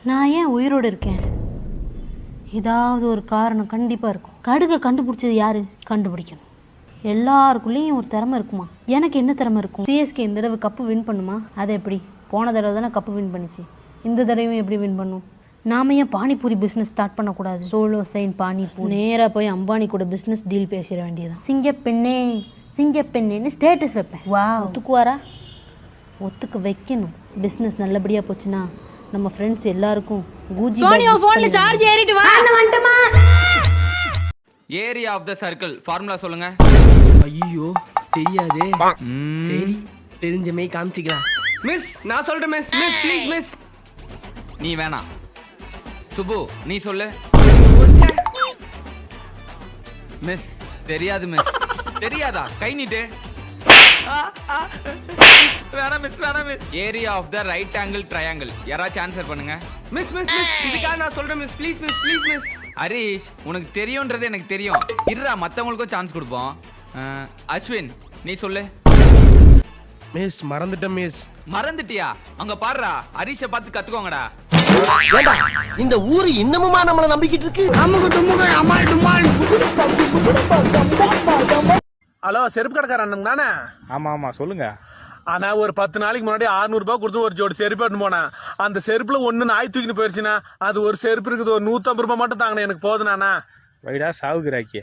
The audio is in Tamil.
நான் ஏன் உயிரோடு இருக்கேன்? ஏதாவது ஒரு காரணம் கண்டிப்பாக இருக்கும். கடுகை கண்டுபிடிச்சது யாரு? கண்டுபிடிக்கணும். எல்லாருக்குள்ளேயும் ஒரு திறமை இருக்குமா? எனக்கு என்ன திறமை இருக்கும்? சிஎஸ்கே இந்த தடவை கப்பு வின் பண்ணுமா? அது எப்படி? போன தடவை தானே கப்பு வின் பண்ணிச்சு, இந்த தடவையும் எப்படி வின் பண்ணும்? நாம ஏன் பானிபூரி பிஸ்னஸ் ஸ்டார்ட் பண்ணக்கூடாது? சோலோ சைன் பானிபூரி. நேராக போய் அம்பானி கூட பிஸ்னஸ் டீல் பேசிட வேண்டியதான். சிங்கப்பெண்ணே சிங்கப்பெண்ணேன்னு ஸ்டேட்டஸ் வைப்பேன். வா, ஒத்துக்குவாரா? ஒத்துக்க வைக்கணும். பிஸ்னஸ் நல்லபடியாக போச்சுன்னா நம்ம ஃப்ரெண்ட்ஸ் எல்லாருக்கும் கூஜி சோனியா போன்ல சார்ஜ் ஏறிட்டு வா. வந்துட்டமா. Area of the circle formula சொல்லுங்க. ஐயோ தெரியாதே. சரி தெரிஞ்சமே காமிச்சிக்கலாம். மிஸ் நான் சொல்றேன் மிஸ். Miss please miss. நீ வேணாம். சுபு நீ சொல்லு. மிஸ் தெரியாது மிஸ். தெரியாதா? கை நீட்டு. வேணாம் மிஸ், வேணாம் miss. Area of the right angle triangle யாராச்சும் ஆன்சர் பண்ணுங்க. மிஸ் மிஸ் மிஸ் இதுக்காக நான் சொல்றேன் miss. Please miss, please miss. Harish உனக்கு தெரியும்ன்றது எனக்கு தெரியும். இருடா மற்றவங்களுக்கும் சான்ஸ் கொடுப்போம். அஸ்வின் நீ சொல்லு. மிஸ் மறந்துட்டேன் மிஸ். மறந்துட்டியா? அங்க பாருடா, ஹரிஷை பார்த்து கத்துக்கோங்கடா. இந்த ஊரு இன்னமுமா நம்மள நம்பிக்கிட்டு இருக்கு? ஹலோ, செருப்பு கடைக்கார அண்ணன் தானே? ஆமா ஆமா சொல்லுங்க. ஆனா ஒரு 10 நாளைக்கு முன்னாடி 600 ரூபாய் கொடுத்து ஒரு ஜோடி செருப்பு எடுத்து போனேன். அந்த செருப்புல ஒண்ணு நாய் தூக்கிட்டு போயிருச்சுன்னா அது ஒரு செருப்பு இருக்குது. ஒரு 150 ரூபாய் மட்டும் தாங்கண்ணே, எனக்கு போதுனாண்ணா. வைடா சாவுகிறாக்கிய.